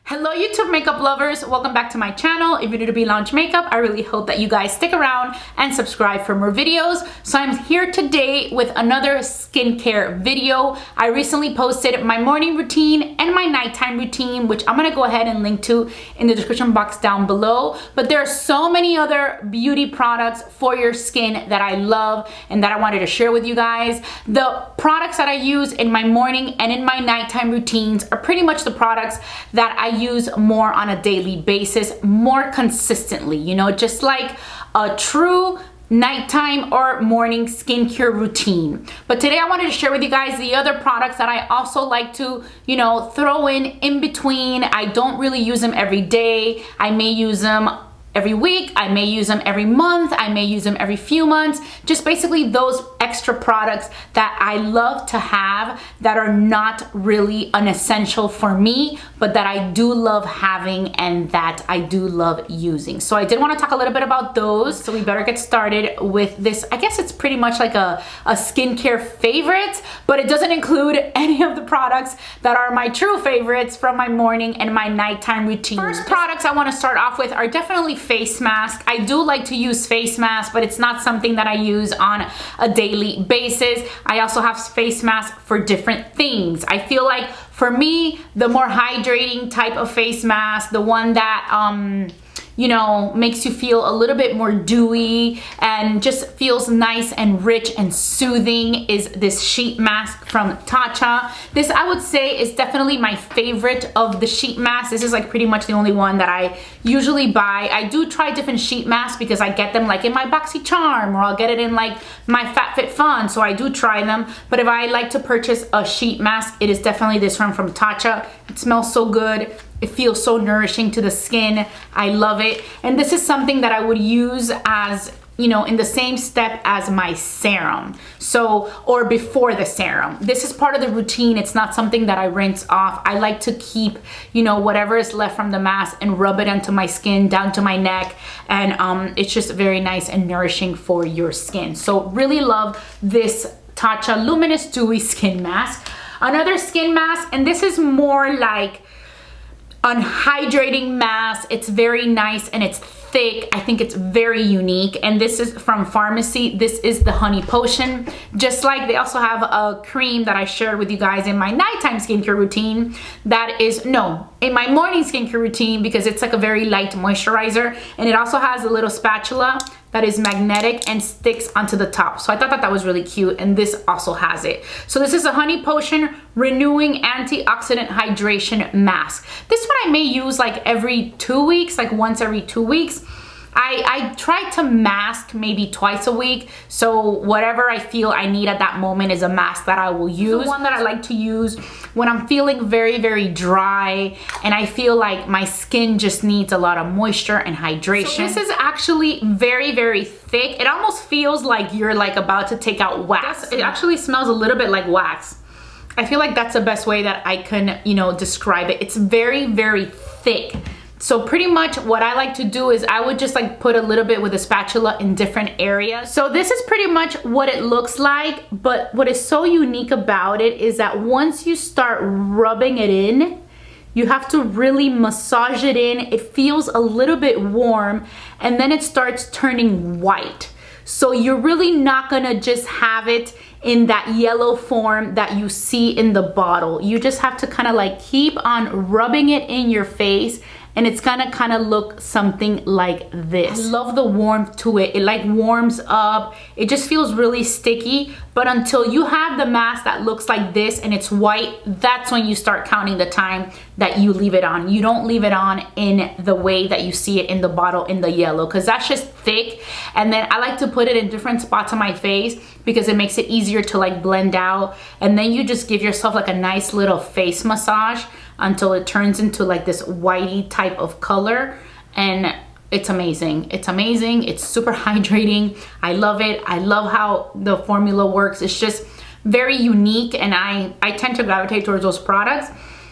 Hello YouTube makeup lovers, welcome back to my channel. If you're new to Be Lounge Makeup, I really hope that you guys stick around and subscribe for more videos. So I'm here today with another skincare video. I recently posted my morning routine and my nighttime routine, which I'm gonna go ahead and link to in the description box down below. But there are so many other beauty products for your skin that I love and that I wanted to share with you guys. The products that I use in my morning and in my nighttime routines are pretty much the products that I use more on a daily basis, more consistently, you know, just like a true nighttime or morning skincare routine. But today I wanted to share with you guys the other products that I also like to, you know, throw in between. I don't really use them every day. I may use them every week, I may use them every month, I may use them every few months. Just basically those extra products that I love to have that are not really an essential for me, but that I do love having and that I do love using. So I did want to talk a little bit about those. So we better get started with this. I guess it's pretty much like a skincare favorite, but it doesn't include any of the products that are my true favorites from my morning and my nighttime routine. First products I want to start off with are definitely face mask. I do like to use face mask, but it's not something that I use on a daily basis. I also have face masks for different things. I feel like for me, the more hydrating type of face mask, the one that you know, makes you feel a little bit more dewy and just feels nice and rich and soothing is this sheet mask from Tatcha. This I would say is definitely my favorite of the sheet masks. This is like pretty much the only one that I usually buy. I do try different sheet masks because I get them like in my BoxyCharm or I'll get it in like my FabFitFun, so I do try them. But if I like to purchase a sheet mask, it is definitely this one from Tatcha. It smells so good. It feels so nourishing to the skin. I love it. And this is something that I would use as, you know, in the same step as my serum. So, or before the serum. This is part of the routine. It's not something that I rinse off. I like to keep, you know, whatever is left from the mask and rub it onto my skin, down to my neck. And it's just very nice and nourishing for your skin. So really love this Tatcha Luminous Dewy Skin Mask. Another skin mask, and this is more like an hydrating mask. It's very nice and it's thick. I think it's very unique, and this is from Farmacy. This is the honey potion. Just like they also have a cream that I shared with you guys in my nighttime skincare routine that is, no, in my morning skincare routine, because it's like a very light moisturizer, and it also has a little spatula that is magnetic and sticks onto the top. So I thought that was really cute, and this also has it. So this is a honey potion renewing antioxidant hydration mask. This one I may use like every 2 weeks, like once every 2 weeks. I try to mask maybe twice a week, so whatever I feel I need at that moment is a mask that I will use. The one that I like to use when I'm feeling very, very dry and I feel like my skin just needs a lot of moisture and hydration. So this is actually very, very thick. It almost feels like you're like about to take out wax. It actually smells a little bit like wax. I feel like that's the best way that I can, you know, describe it. It's very, very thick. So pretty much what I like to do is I would just like put a little bit with a spatula in different areas. So this is pretty much what it looks like, but what is so unique about it is that once you start rubbing it in, you have to really massage it in. It feels a little bit warm and then it starts turning white. So you're really not gonna just have it in that yellow form that you see in the bottle. You just have to kind of like keep on rubbing it in your face, and it's gonna kind of look something like this. I love the warmth to it. It like warms up. It just feels really sticky, but until you have the mask that looks like this and it's white, that's when you start counting the time that you leave it on. You don't leave it on in the way that you see it in the bottle in the yellow, because that's just thick. And then I like to put it in different spots on my face because it makes it easier to like blend out. And then you just give yourself like a nice little face massage until it turns into like this whitey type of color, and it's amazing. It's amazing. It's super hydrating. I love it. I love how the formula works. It's just very unique, and I tend to gravitate towards those products,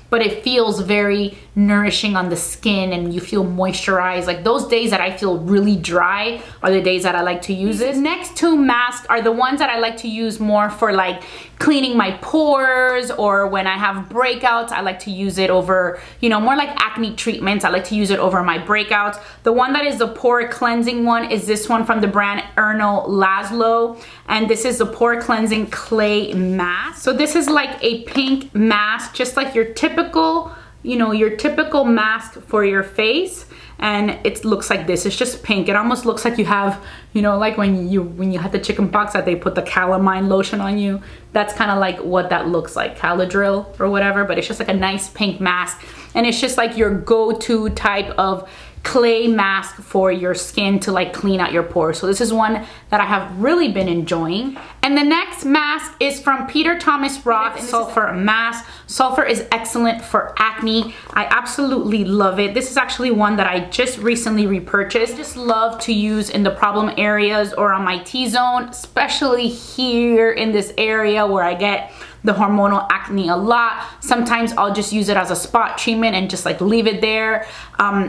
but it feels very nourishing on the skin and you feel moisturized. Like those days that I feel really dry are the days that I like to use it. Next two masks are the ones that I like to use more for like cleaning my pores, or when I have breakouts, I like to use it over, you know, more like acne treatments. I like to use it over my breakouts. The one that is the pore cleansing one is this one from the brand Erno Laszlo, and this is the pore cleansing clay mask. So this is like a pink mask, just like your typical, you know, your typical mask for your face. And it looks like this. It's just pink. It almost looks like you have, you know, like when you had the chicken pox that they put the calamine lotion on you. That's kind of like what that looks like, Caladryl or whatever. But it's just like a nice pink mask, and it's just like your go-to type of clay mask for your skin to like clean out your pores. So this is one that I have really been enjoying. And the next mask is from Peter Thomas Roth, Sulfer mask. Sulfur is excellent for acne. I absolutely love it. This is actually one that I just recently repurchased. I just love to use in the problem areas or on my T-zone, especially here in this area where I get the hormonal acne a lot. Sometimes I'll just use it as a spot treatment and just like leave it there.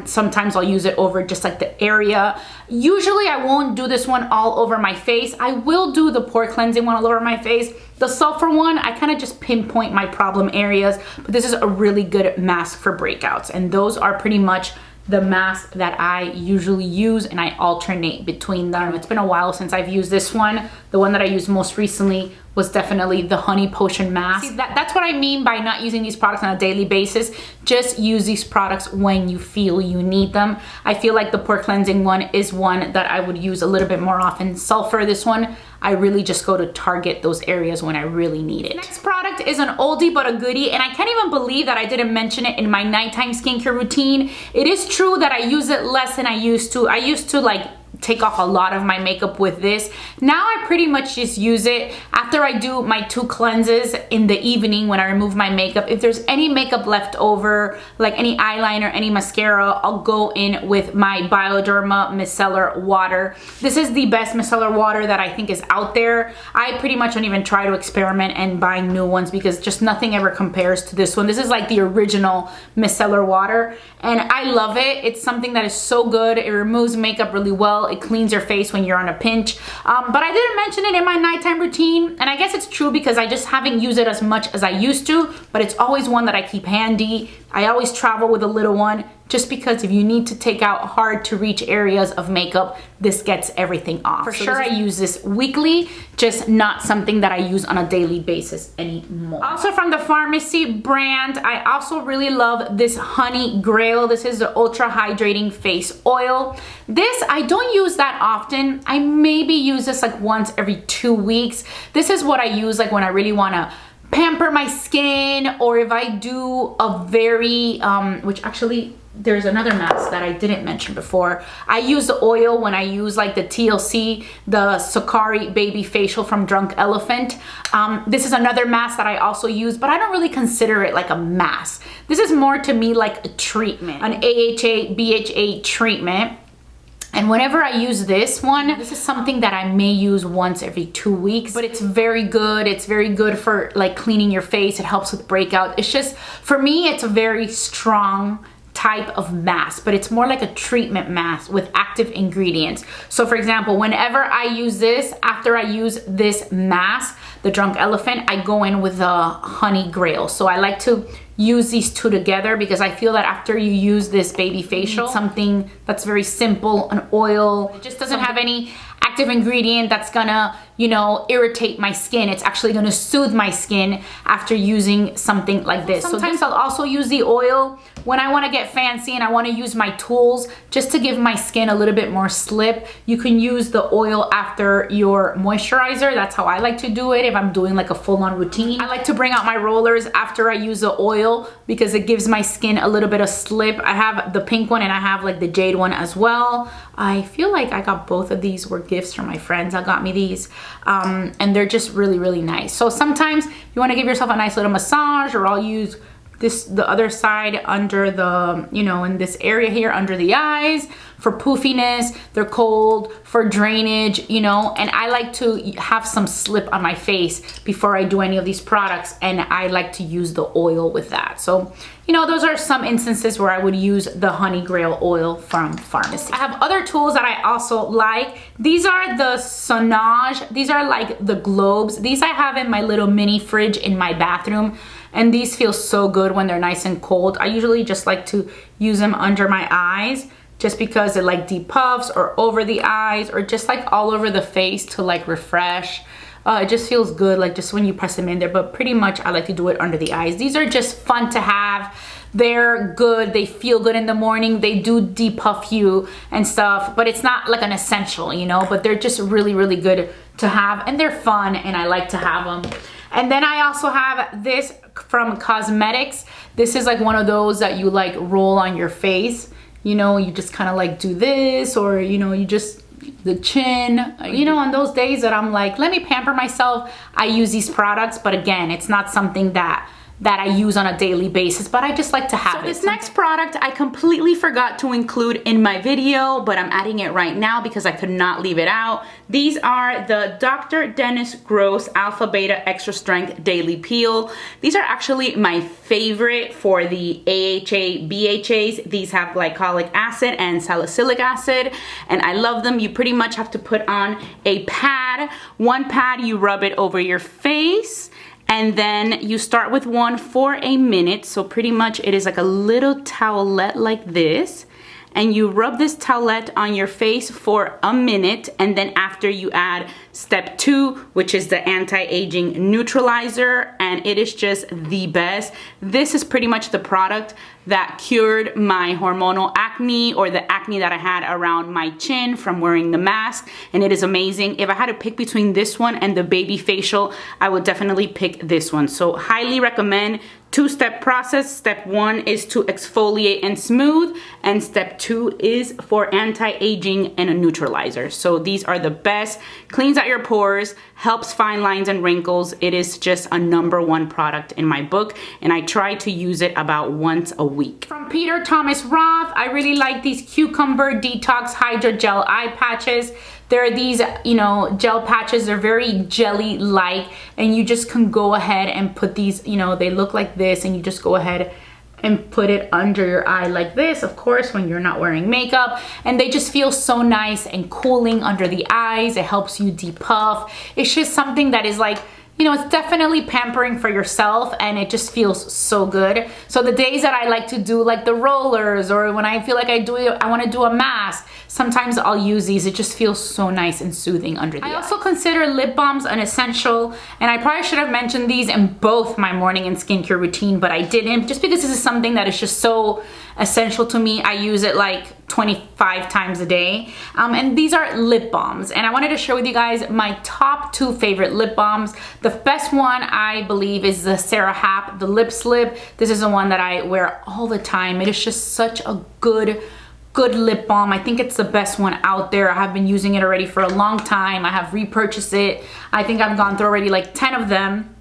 Sometimes I'll use it over just like the area. Usually I won't do this one all over my face. I will do the pore cleansing one all over my face. The sulfur one, I kind of just pinpoint my problem areas, but this is a really good mask for breakouts. And those are pretty much the mask that I usually use, and I alternate between them. It's been a while since I've used this one. The one that I used most recently was definitely the honey potion mask. See, that's what I mean by not using these products on a daily basis. Just use these products when you feel you need them. I feel like the pore cleansing one is one that I would use a little bit more often. Sulfur, this one, I really just go to target those areas when I really need it. Next product is an oldie but a goodie, and I can't even believe that I didn't mention it in my nighttime skincare routine. It is true that I use it less than I used to. I used to like take off a lot of my makeup with this. Now I pretty much just use it after I do my 2 cleanses in the evening when I remove my makeup. If there's any makeup left over, like any eyeliner, any mascara, I'll go in with my Bioderma Micellar water. This is the best micellar water that I think is out there. I pretty much don't even try to experiment and buy new ones because just nothing ever compares to this one. This is like the original micellar water, and I love it. It's something that is so good. It removes makeup really well. It cleans your face when you're on a pinch. But I didn't mention it in my nighttime routine, and I guess it's true because I just haven't used it as much as I used to, but it's always one that I keep handy. I always travel with a little one, just because if you need to take out hard to reach areas of makeup, this gets everything off. For sure, I use this weekly, just not something that I use on a daily basis anymore. Also from the Farmacy brand, I also really love this Honey Grail. This is the Ultra Hydrating Face Oil. This, I don't use that often. I maybe use this like once every 2 weeks. This is what I use like when I really wanna pamper my skin, or if I do a very, which actually, there's another mask that I didn't mention before. I use the oil when I use like the T.L.C, the Sukari Babyfacial from Drunk Elephant. This is another mask that I also use, but I don't really consider it like a mask. This is more to me like a treatment, an AHA, BHA treatment. And whenever I use this one, this is something that I may use once every 2 weeks, but it's very good. It's very good for like cleaning your face. It helps with breakout. It's just, for me, it's a very strong type of mask, but it's more like a treatment mask with active ingredients. So for example, whenever I use this, after I use this mask, the Drunk Elephant, I go in with the Honey Grail. So I like to use these two together because I feel that after you use this Babyfacial, something that's very simple, an oil, it just doesn't have any active ingredient that's gonna, you know, irritate my skin. It's actually gonna soothe my skin after using something like this. Sometimes I'll also use the oil when I wanna get fancy and I wanna use my tools just to give my skin a little bit more slip. You can use the oil after your moisturizer. That's how I like to do it if I'm doing like a full-on routine. I like to bring out my rollers after I use the oil because it gives my skin a little bit of slip. I have the pink one and I have like the Jade one as well. I feel like I got both of these were gifts from my friends that got me these. And they're just really, really nice. So sometimes you want to give yourself a nice little massage, or I'll use the other side under the, you know, in this area here under the eyes for poofiness. They're cold for drainage, you know, and I like to have some slip on my face before I do any of these products, and I like to use the oil with that. So, you know, those are some instances where I would use the Honey Grail oil from Farmacy. I have other tools that I also like. These are the Sonage. These are like the globes. These I have in my little mini fridge in my bathroom, and these feel so good when they're nice and cold. I usually just like to use them under my eyes just because it like depuffs, or over the eyes, or just like all over the face to like refresh. It just feels good, like just when you press them in there, but pretty much I like to do it under the eyes. These are just fun to have. They're good, they feel good in the morning, they do depuff you and stuff, but it's not like an essential, you know, but they're just really, really good to have, and they're fun, and I like to have them. And then I also have this from Cosemedix. This is like one of those that you like roll on your face. You know, you just kind of like do this, or, you know, you just, the chin, you know, on those days that I'm like, let me pamper myself, I use these products. But again, it's not something that I use on a daily basis, but I just like to have it. This next product I completely forgot to include in my video, but I'm adding it right now because I could not leave it out. These are the Dr. Dennis Gross Alpha Beta Extra Strength Daily Peel. These are actually my favorite for the AHA, BHAs. These have glycolic acid and salicylic acid, and I love them. You pretty much have to put on a pad. One pad, you rub it over your face, and then you start with one for a minute. So pretty much it is like a little towelette like this. And you rub this towelette on your face for a minute. And then after, you add step 2, which is the anti-aging neutralizer. And it is just the best. This is pretty much the product that cured my hormonal acne, or the acne that I had around my chin from wearing the mask, and it is amazing. If I had to pick between this one and the Babyfacial, I would definitely pick this one. So highly recommend. 2-step process. Step 1 is to exfoliate and smooth, and step 2 is for anti-aging and a neutralizer. So these are the best. Cleans out your pores, helps fine lines and wrinkles. It is just a #1 product in my book, and I try to use it about once a week. From Peter Thomas Roth, I really like these Cucumber Detox Hydra Gel Eye Patches. There are these, you know, gel patches. They're very jelly-like, and you just can go ahead and put these, you know, they look like this, and you just go ahead and put it under your eye like this, of course, when you're not wearing makeup. And they just feel so nice and cooling under the eyes. It helps you depuff. It's just something that is like, you know, it's definitely pampering for yourself, and it just feels so good. So the days that I like to do like the rollers, or when I feel like I want to do a mask, sometimes I'll use these. It just feels so nice and soothing under the eye. I also consider lip balms an essential, and I probably should have mentioned these in both my morning and skincare routine, but I didn't, just because this is something that is just so essential to me. I use it like 25 times a day. And these are lip balms, and I wanted to share with you guys my top 2 favorite lip balms. The best one, I believe, is the Sarah Happ, the Lip Slip. This is the one that I wear all the time. It is just such a good lip balm. I think it's the best one out there. I have been using it already for a long time. I have repurchased it. I think I've gone through already like 10 of them.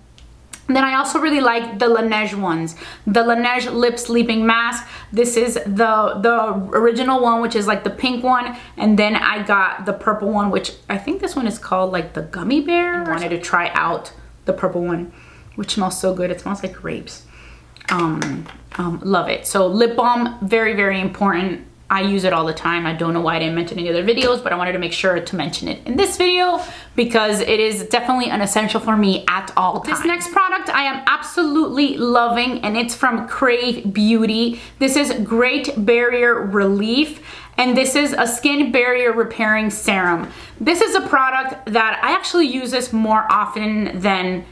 And then I also really like the Laneige ones. The Laneige Lip Sleeping Mask. This is the original one, which is like the pink one. And then I got the purple one, which I think this one is called like the Gummy Bear. I wanted to try out the purple one, which smells so good. It smells like grapes. Love it. So lip balm, very, very important. I use it all the time. I don't know why I didn't mention any other videos, but I wanted to make sure to mention it in this video because it is definitely an essential for me at all times. This next product I am absolutely loving, and it's from Crave Beauty. This is Great Barrier Relief, and this is a skin barrier repairing serum. This is a product that I actually use this more often than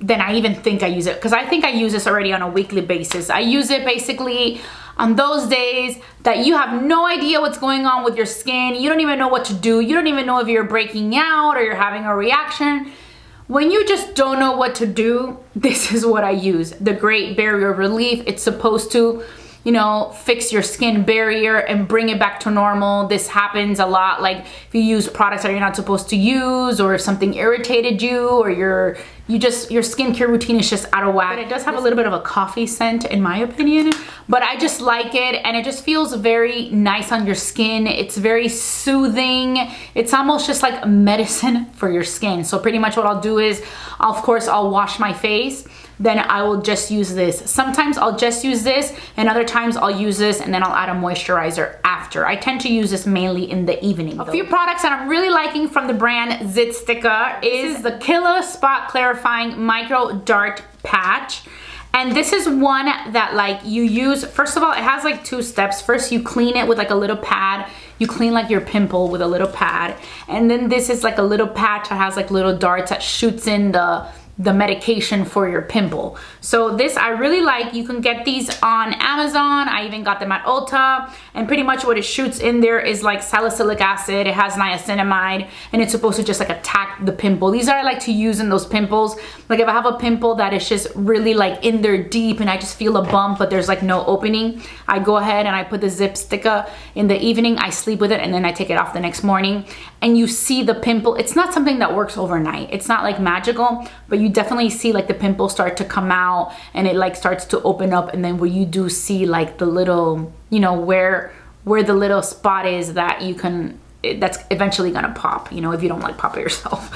I even think I use it, because I think I use this already on a weekly basis. I use it basically on those days that you have no idea what's going on with your skin. You don't even know what to do. You don't even know if you're breaking out or you're having a reaction. When you just don't know what to do, this is what I use. The Great Barrier Relief. It's supposed to, you know, fix your skin barrier and bring it back to normal. This happens a lot, like if you use products that you're not supposed to use, or if something irritated you, or your skincare routine is just out of whack. But it does have a little bit of a coffee scent in my opinion, but I just like it, and it just feels very nice on your skin. It's very soothing. It's almost just like medicine for your skin. So pretty much what I'll do is, of course, I'll wash my face, then I will just use this. Sometimes I'll just use this, and other times I'll use this and then I'll add a moisturizer after. I tend to use this mainly in the evening though. A few products that I'm really liking from the brand Zitstica is the Killa Spot Clarifying Micro Dart Patch. And this is one that like you use, first of all, it has like 2 steps. First you clean it with like a little pad. You clean like your pimple with a little pad. And then this is like a little patch that has like little darts that shoots in the medication for your pimple. So this I really like. You can get these on Amazon. I even got them at Ulta, and pretty much what it shoots in there is like salicylic acid. It has niacinamide, and it's supposed to just like attack the pimple. These are I like to use in those pimples. Like if I have a pimple that is just really like in there deep and I just feel a bump but there's like no opening, I go ahead and I put the Zitstica in the evening. I sleep with it and then I take it off the next morning, and you see the pimple. It's not something that works overnight. It's not like magical, but you definitely see like the pimple start to come out and it like starts to open up, and then where you do see like the little, you know, where the little spot is that you can, that's eventually gonna pop, you know, if you don't like pop it yourself.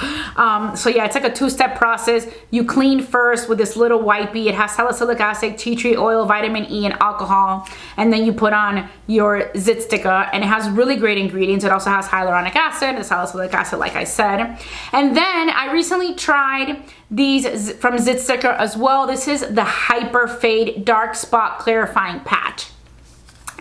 So yeah, it's like a 2-step process. You clean first with this little wipey. It has salicylic acid, tea tree oil, vitamin E, and alcohol. And then you put on your Zitstica, and it has really great ingredients. It also has hyaluronic acid and salicylic acid, like I said. And then I recently tried these from Zitstica as well. This is the Hyper Fade Dark Spot Clarifying Patch.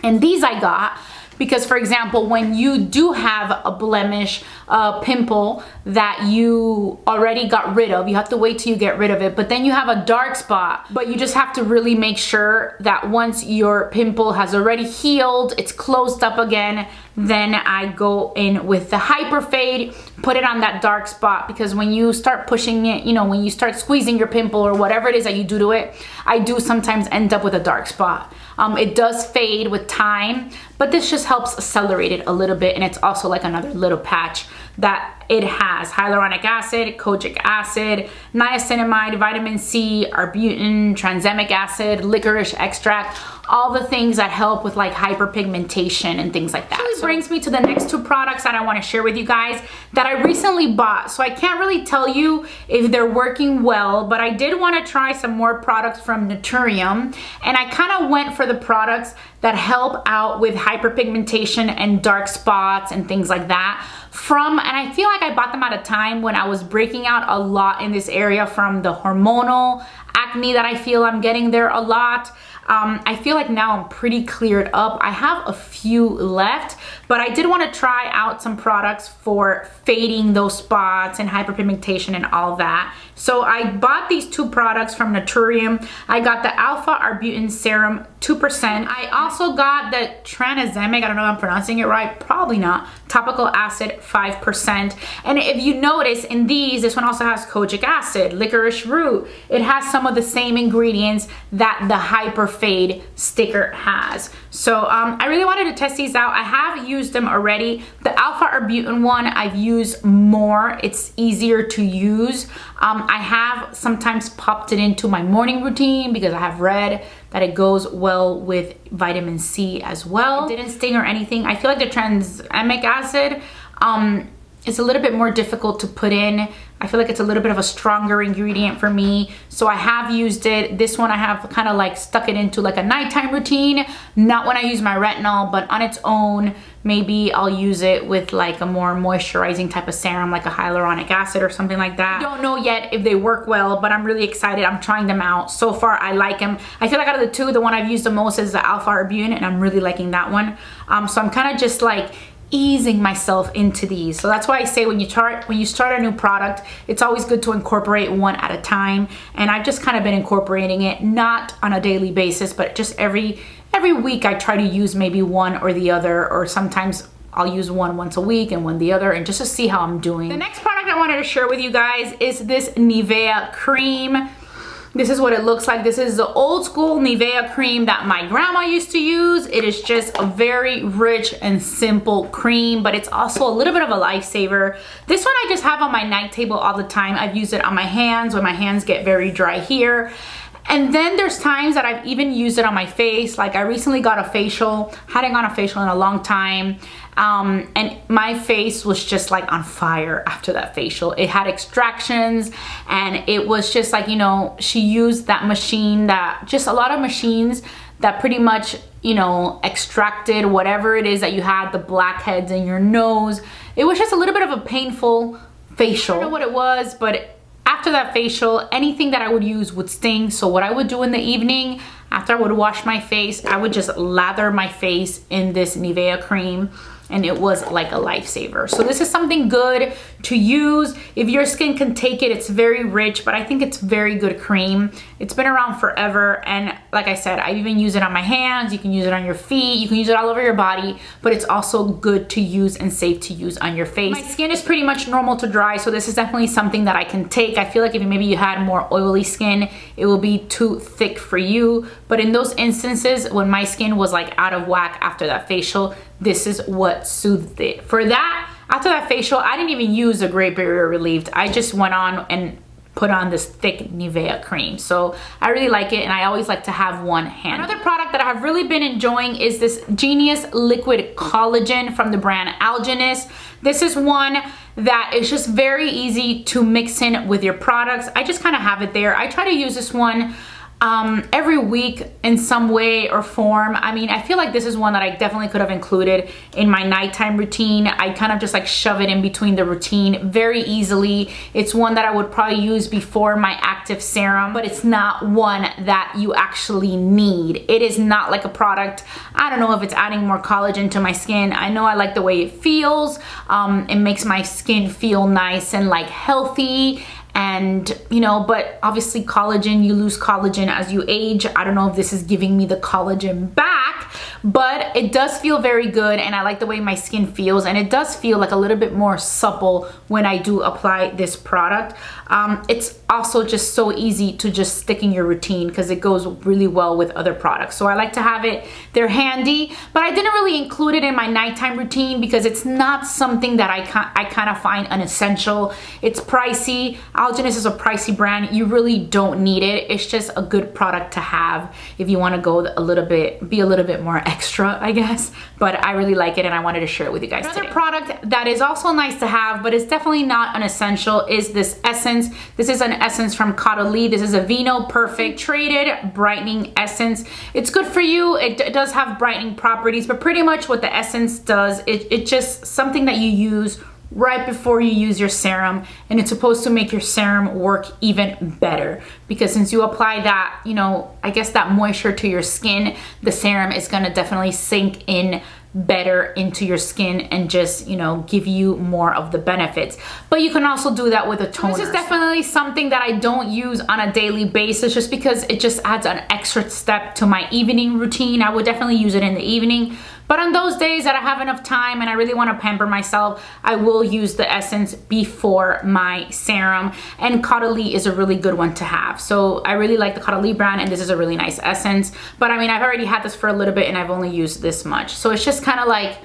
And these I got because, for example, when you do have a blemish, a pimple that you already got rid of, you have to wait till you get rid of it, but then you have a dark spot, but you just have to really make sure that once your pimple has already healed, it's closed up again, then I go in with the Hyper Fade, put it on that dark spot, because when you start pushing it, you know, when you start squeezing your pimple or whatever it is that you do to it, I do sometimes end up with a dark spot. It does fade with time, but this just helps accelerate it a little bit, and it's also like another little patch that it has hyaluronic acid, kojic acid, niacinamide, vitamin C, arbutin, tranexamic acid, licorice extract, all the things that help with like hyperpigmentation and things like that. This brings me to the next 2 products that I want to share with you guys that I recently bought. So I can't really tell you if they're working well, but I did want to try some more products from Naturium, and I kind of went for the products that help out with hyperpigmentation and dark spots and things like that. And I feel like I bought them at a time when I was breaking out a lot in this area from the hormonal acne that I feel I'm getting there a lot. I feel like now I'm pretty cleared up. I have a few left, but I did want to try out some products for fading those spots and hyperpigmentation and all that. So I bought these 2 products from Naturium. I got the Alpha Arbutin Serum 2%. I also got the tranexamic, I don't know if I'm pronouncing it right, probably not, topical acid 5%. And if you notice in these, this one also has kojic acid, licorice root. It has some of the same ingredients that the Hyper Fade sticker has. So I really wanted to test these out. I have used them already. The Alpha Arbutin one I've used more. It's easier to use. I have sometimes popped it into my morning routine because I have read that it goes well with vitamin C as well. It didn't sting or anything. I feel like the tranexamic acid is a little bit more difficult to put in. I feel like it's a little bit of a stronger ingredient for me. So I have used it. This one I have kind of like stuck it into like a nighttime routine. Not when I use my retinol, but on its own, maybe I'll use it with like a more moisturizing type of serum, like a hyaluronic acid or something like that. I don't know yet if they work well, but I'm really excited. I'm trying them out. So far, I like them. I feel like out of the 2, the one I've used the most is the Alpha Arbutin, and I'm really liking that one. So I'm kind of just like easing myself into these. So that's why I say when you start a new product, it's always good to incorporate one at a time. And I've just kind of been incorporating it, not on a daily basis, but just every week I try to use maybe one or the other, or sometimes I'll use one once a week and one the other, and just to see how I'm doing. The next product I wanted to share with you guys is this Nivea cream. This is what it looks like. This is the old school Nivea cream that my grandma used to use. It is just a very rich and simple cream, but it's also a little bit of a lifesaver. This one I just have on my night table all the time. I've used it on my hands when my hands get very dry here. And then there's times that I've even used it on my face. Like I recently got a facial, hadn't got a facial in a long time. And my face was just like on fire after that facial. It had extractions and it was just like, you know, she used that machine, that just a lot of machines that pretty much, you know, extracted whatever it is that you had, the blackheads in your nose. It was just a little bit of a painful facial. I don't know what it was, but after that facial, anything that I would use would sting. So what I would do in the evening, after I would wash my face, I would just lather my face in this Nivea cream, and it was like a lifesaver. So this is something good to use. If your skin can take it, it's very rich, but I think it's very good cream. It's been around forever, and like I said, I even use it on my hands. You can use it on your feet. You can use it all over your body, but it's also good to use and safe to use on your face. My skin is pretty much normal to dry, so this is definitely something that I can take. I feel like if maybe you had more oily skin, it will be too thick for you. But in those instances, when my skin was like out of whack after that facial, this is what soothed it. For that, after that facial, I didn't even use a Great Barrier Relieved. I just went on and put on this thick Nivea cream. So I really like it, and I always like to have one hand. Another product that I have really been enjoying is this Genius Liquid Collagen from the brand Algenist. This is one that is just very easy to mix in with your products. I just kind of have it there. I try to use this one every week in some way or form. I mean, I feel like this is one that I definitely could have included in my nighttime routine. I kind of just like shove it in between the routine very easily. It's one that I would probably use before my active serum, but it's not one that you actually need. It is not like a product. I don't know if it's adding more collagen to my skin. I know I like the way it feels. It makes my skin feel nice and like healthy. And, you know, but obviously collagen, you lose collagen as you age. I don't know if this is giving me the collagen back, but it does feel very good, and I like the way my skin feels, and it does feel like a little bit more supple when I do apply this product. It's also just so easy to just stick in your routine because it goes really well with other products. So I like to have it. They're handy, but I didn't really include it in my nighttime routine because it's not something that I kind of find an essential. It's pricey. Algenist is a pricey brand. You really don't need it. It's just a good product to have if you want to go a little bit, be a little bit more extra, I guess. But I really like it, and I wanted to share it with you guys today. Another product that is also nice to have, but it's definitely not an essential, is this essence. This is an essence from Caudalie. This is a Vino Perfect Traded Brightening Essence. It's good for you. It does have brightening properties, but pretty much what the essence does, it's just something that you use right before you use your serum, and it's supposed to make your serum work even better, because since you apply that, you know, I guess that moisture to your skin, the serum is going to definitely sink in better into your skin and just, you know, give you more of the benefits. But you can also do that with a toner. This is definitely something that I don't use on a daily basis just because it just adds an extra step to my evening routine. I would definitely use it in the evening. But on those days that I have enough time and I really want to pamper myself, I will use the essence before my serum. And Caudalie is a really good one to have. So I really like the Caudalie brand, and this is a really nice essence. But I mean, I've already had this for a little bit and I've only used this much. So it's just kind of like,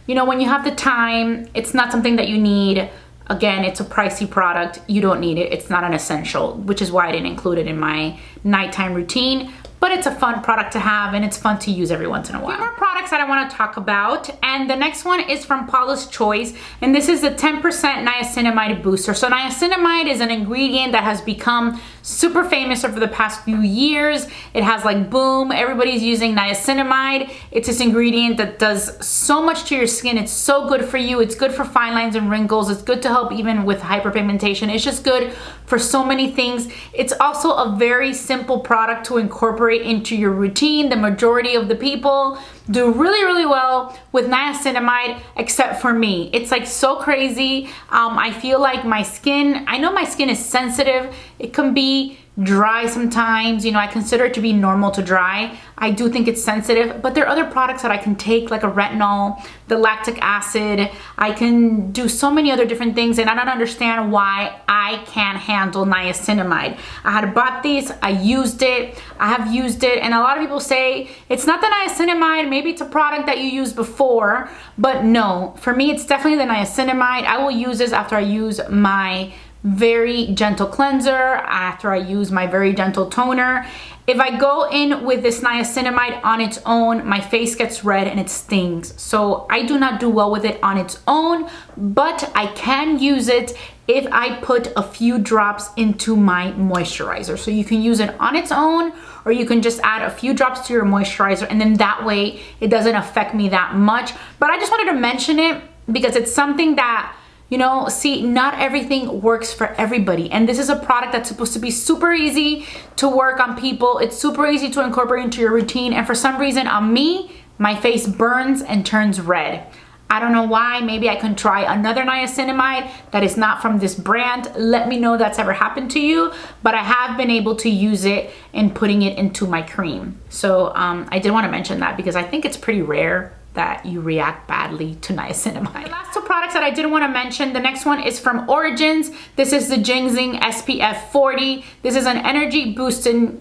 you know, when you have the time, it's not something that you need. Again, it's a pricey product. You don't need it. It's not an essential, which is why I didn't include it in my nighttime routine. But it's a fun product to have, and it's fun to use every once in a while. A few more products that I want to talk about, and the next one is from Paula's Choice, and this is the 10% niacinamide booster. So niacinamide is an ingredient that has become super famous over the past few years. It has like boom, everybody's using niacinamide. It's this ingredient that does so much to your skin. It's so good for you. It's good for fine lines and wrinkles. It's good to help even with hyperpigmentation. It's just good for so many things. It's also a very simple product to incorporate into your routine. The majority of the people do really, really well with niacinamide, except for me. It's like so crazy. I feel like my skin, I know my skin is sensitive. It can be dry sometimes. You know, I consider it to be normal to dry. I do think it's sensitive, but there are other products that I can take, like a retinol, the lactic acid. I can do so many other different things, and I don't understand why I can't handle niacinamide. I had bought these, I used it, I have used it, and a lot of people say it's not the niacinamide, maybe it's a product that you used before, but no, for me it's definitely the niacinamide. I will use this after I use my very gentle cleanser, after I use my very gentle toner. If I go in with this niacinamide on its own, my face gets red and it stings. So I do not do well with it on its own, but I can use it if I put a few drops into my moisturizer. So you can use it on its own, or you can just add a few drops to your moisturizer, and then that way it doesn't affect me that much. But I just wanted to mention it because it's something that, you know, see, not everything works for everybody. And this is a product that's supposed to be super easy to work on people. It's super easy to incorporate into your routine. And for some reason on me, my face burns and turns red. I don't know why. Maybe I can try another niacinamide that is not from this brand. Let me know if that's ever happened to you. But I have been able to use it in putting it into my cream. So I did want to mention that because I think it's pretty rare that you react badly to niacinamide. The last two products that I didn't want to mention, the next one is from Origins. This is the Ginseng SPF 40. This is an energy boosting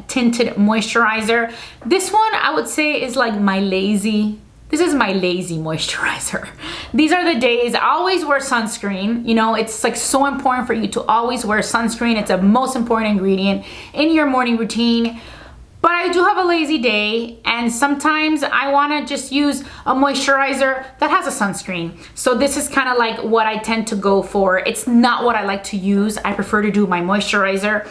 tinted moisturizer. This one I would say is like my lazy, this is my lazy moisturizer. These are the days I always wear sunscreen. You know, it's like so important for you to always wear sunscreen. It's a most important ingredient in your morning routine. But I do have a lazy day, and sometimes I wanna just use a moisturizer that has a sunscreen. So this is kind of like what I tend to go for. It's not what I like to use. I prefer to do my moisturizer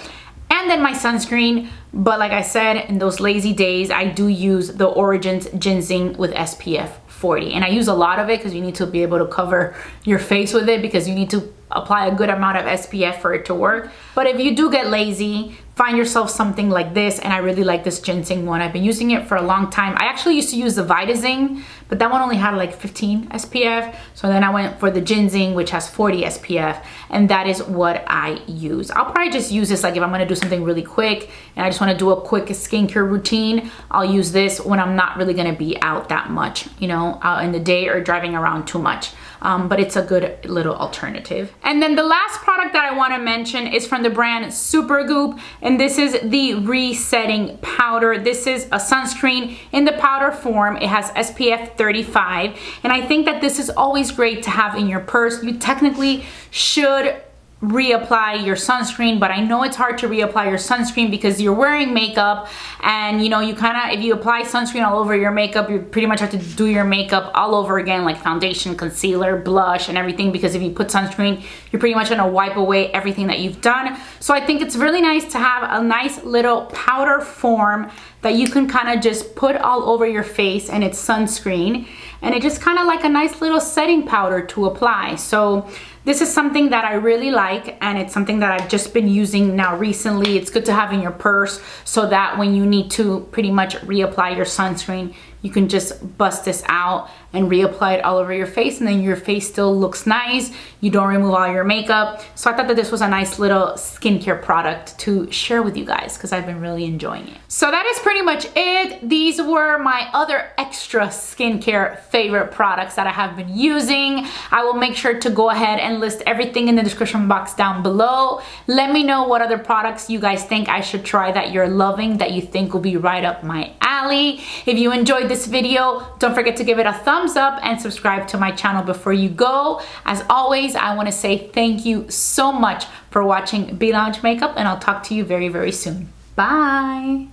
and then my sunscreen. But like I said, in those lazy days, I do use the Origins Ginseng with SPF 40. And I use a lot of it because you need to be able to cover your face with it, because you need to apply a good amount of SPF for it to work. But if you do get lazy, find yourself something like this, and I really like this ginseng one. I've been using it for a long time. I actually used to use the Vitazing, but that one only had like 15 SPF. So then I went for the ginseng, which has 40 SPF, and that is what I use. I'll probably just use this like if I'm gonna do something really quick and I just wanna do a quick skincare routine. I'll use this when I'm not really gonna be out that much, you know, out in the day or driving around too much. But it's a good little alternative. And then the last product that I wanna mention is from the brand Supergoop, and this is the Resetting Powder. This is a sunscreen in the powder form. It has SPF 35, and I think that this is always great to have in your purse. You technically should reapply your sunscreen, but I know it's hard to reapply your sunscreen because you're wearing makeup, and you know, you kind of, if you apply sunscreen all over your makeup, you pretty much have to do your makeup all over again, like foundation, concealer, blush, and everything, because if you put sunscreen, you're pretty much gonna wipe away everything that you've done. So I think it's really nice to have a nice little powder form that you can kind of just put all over your face, and it's sunscreen, and it's just kind of like a nice little setting powder to apply. So this is something that I really like, and it's something that I've just been using now recently. It's good to have in your purse so that when you need to pretty much reapply your sunscreen, you can just bust this out and reapply it all over your face, and then your face still looks nice. You don't remove all your makeup. So I thought that this was a nice little skincare product to share with you guys because I've been really enjoying it. So that is pretty much it. These were my other extra skincare favorite products that I have been using. I will make sure to go ahead and list everything in the description box down below. Let me know what other products you guys think I should try that you're loving, that you think will be right up my alley. If you enjoyed this video, don't forget to give it a thumbs up and subscribe to my channel before you go. As always, I want to say thank you so much for watching Be Lounge Makeup, and I'll talk to you very, very soon. Bye.